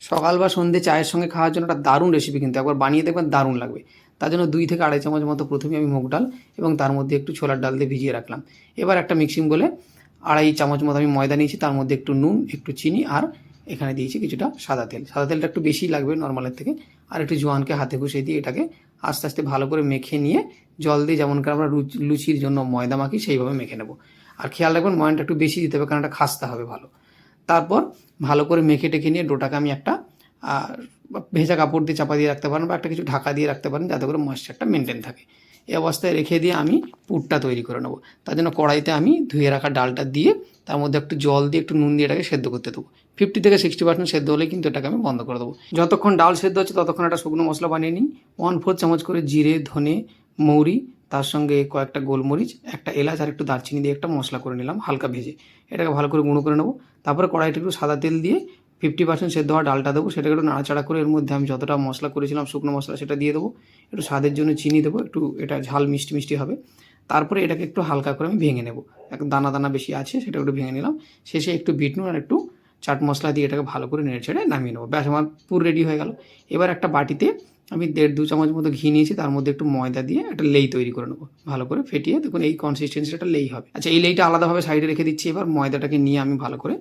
সকাল বা সন্ধ্যে চায়ের সঙ্গে খাওয়ার জন্য একটা দারুণ রেসিপি, কিন্তু একবার বানিয়ে দেখবেন দারুণ লাগবে। তার জন্য 2 থেকে আড়াই চামচ মতো প্রথমে আমি মুগ ডাল এবং তার মধ্যে একটু ছোলার ডাল দিয়ে ভিজিয়ে রাখলাম। এবার একটা মিক্সিং বলে আড়াই চামচ মতো আমি ময়দা নিয়েছি, তার মধ্যে একটু নুন, একটু চিনি আর এখানে দিয়েছি কিছুটা সাদা তেল। সাদা তেলটা একটু বেশিই লাগবে নর্মালের থেকে। আর একটু জোয়ানকে হাতে ঘষে দিয়ে এটাকে আস্তে আস্তে ভালো করে মেখে নিয়ে জল দিয়ে যেমন করে আমরা লুচির জন্য ময়দা মাখি সেইভাবে মেখে নেব। আর খেয়াল রাখবেন ময়দাটা একটু বেশি দিতে হবে, কারণ এটা খাস্তা হবে ভালো। তারপর ভালো করে মেখে টেখে নিয়ে ডোটাকে আমি একটা ভেজা কাপড় দিয়ে চাপা দিয়ে রাখতে পারেন বা একটা কিছু ঢাকা দিয়ে রাখতে পারেন, যাতে করে ময়েশ্চারটা মেনটেন থাকে। এই অবস্থায় রেখে দিয়ে আমি পুরটা তৈরি করে নেবো। তার জন্য কড়াইতে আমি ধুয়ে রাখা ডালটা দিয়ে তার মধ্যে একটু জল দিয়ে একটু নুন দিয়ে এটাকে সেদ্ধ করতে দেবো। 50 থেকে 60% সেদ্ধ হলে কিন্তু এটাকে আমি বন্ধ করে দেবো। যতক্ষণ ডাল সেদ্ধ হচ্ছে ততক্ষণ একটা শুকনো মশলা বানিয়ে নিই। 1/4 চামচ করে জিরে, ধনে, মৌরি, তার সঙ্গে কয়েকটা গোলমরিচ, একটা এলাচ আর একটু দারচিনি দিয়ে একটা মশলা করে নিলাম হালকা ভেজে। এটাকে ভালো করে গুঁড়ো করে নেবো। তারপরে কড়াইতে একটু সাদা তেল দিয়ে 50% সেদ্ধ হওয়া ডালটা দেবো, সেটাকে একটু নাড়াচাড়া করে এর মধ্যে আমি যতটা মশলা করেছিলাম শুকনো মশলা সেটা দিয়ে দেবো। একটু স্বাদের জন্য চিনি দেবো, একটু এটা ঝাল মিষ্টি মিষ্টি হবে। তারপরে এটাকে একটু হালকা করে আমি ভেঙে নেবো, একটু দানা দানা বেশি আছে সেটা একটু ভেঙে নিলাম। শেষে একটু বিট নুন আর একটু চাট মশলা দিয়ে এটাকে ভালো করে নেড়ে ছেড়ে নামিয়ে নেবো। ব্যাস, আমার পুর রেডি হয়ে গেল। এবার একটা বাটিতে আমি 1.5-2 চামচ মতো ঘি নিয়েছি, তার মধ্যে একটু ময়দা দিয়ে একটা লেই তৈরি করে নেবো ভালো করে ফেটিয়ে। দেখুন এই কনসিস্টেন্সিটা একটা লেই হবে। আচ্ছা, এই লেইটা আলাদাভাবে সাইডে রেখে দিচ্ছি। এবার ময়দাটাকে নিয়ে আমি ভালো করে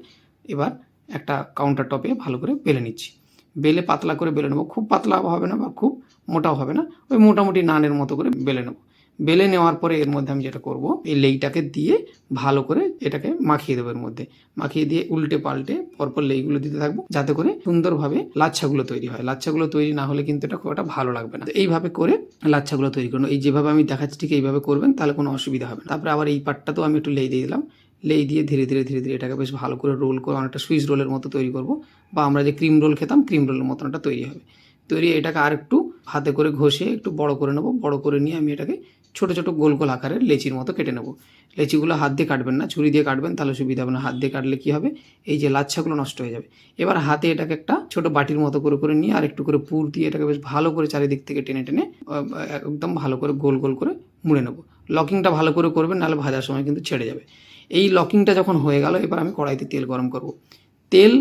এবার একটা কাউন্টার টপে ভালো করে বেলে নিচ্ছি। বেলে পাতলা করে বেলে নেবো, খুব পাতলা হবে না বা খুব মোটাও হবে না, ওই মোটামুটি নানের মতো করে বেলে নেবো। বেলে নেওয়ার পরে এর মধ্যে আমি যেটা করব, এই লেইটাকে দিয়ে ভালো করে এটাকে মাখিয়ে দেবো। এর মধ্যে মাখিয়ে দিয়ে উল্টে পাল্টে পরপর লেইগুলো দিতে থাকবো, যাতে করে সুন্দরভাবে লাচ্ছাগুলো তৈরি হয়। লাচ্ছাগুলো তৈরি না হলে কিন্তু এটা খুব একটা ভালো লাগবে না। এইভাবে করে লাচ্ছাগুলো তৈরি করুন। এই যেভাবে আমি দেখাচ্ছি ঠিক এইভাবে করবেন, তাহলে কোনো অসুবিধা হবে না। তারপরে আবার এই পাটটাতেও আমি একটু লেই দিয়ে দিলাম। লেই দিয়ে ধীরে ধীরে ধীরে ধীরে এটাকে বেশ ভালো করে রোল করে অনেকটা সুইচ রোলের মতো তৈরি করব, বা আমরা যে ক্রিম রোল খেতাম ক্রিম রোলের মতন একটা তৈরি হবে। তৈরি এটাকে আর একটু হাতে করে ঘষে একটু বড় করে নেবো। বড় করে নিয়ে আমি এটাকে ছোটো ছোটো গোল গোল আকারের লেচির মতো কেটে নেবো। লেচিগুলো হাত দিয়ে কাটবেন না, ছুরি দিয়ে কাটবেন, তাহলে সুবিধা হবে না। হাত দিয়ে কাটলে কী হবে, এই যে লাচ্ছাগুলো নষ্ট হয়ে যাবে। এবার হাতে এটাকে একটা ছোটো বাটির মতো করে করে নিয়ে আর একটু করে পুর দিয়ে এটাকে বেশ ভালো করে চারিদিক থেকে টেনে টেনে একদম ভালো করে গোল গোল করে মুড়ে নেবো। লকিংটা ভালো করে করবেন, নাহলে ভাজার সময় কিন্তু ছেড়ে যাবে। এই লকিংটা যখন হয়ে গেল, এবার আমি কড়াইতে তেল গরম করব। তেল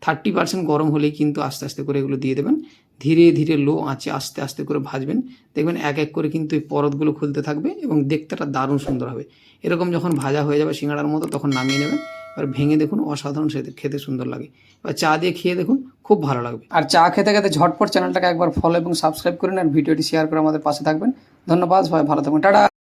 30% গরম হলেই কিন্তু আস্তে আস্তে করে এগুলো দিয়ে দেবেন। ধীরে ধীরে লো আঁচে আস্তে আস্তে করে ভাজবেন। দেখবেন এক এক করে কিন্তু এই পরতগুলো খুলতে থাকবে এবং দেখতে একটা দারুণ সুন্দর হবে। এরকম যখন ভাজা হয়ে যাবে সিঙ্গাড়ার মতো, তখন নামিয়ে নেবেন। এবার ভেঙে দেখুন, অসাধারণ খেতে সুন্দর লাগে। এবার চা দিয়ে খেয়ে দেখুন, খুব ভালো লাগবে। আর চা খেতে খেতে ঝটপট চ্যানেলটাকে একবার ফলো এবং সাবস্ক্রাইব করুন, আর ভিডিওটি শেয়ার করে আমাদের পাশে থাকবেন। ধন্যবাদ, সবাই ভালো থাকবেন, টাটা।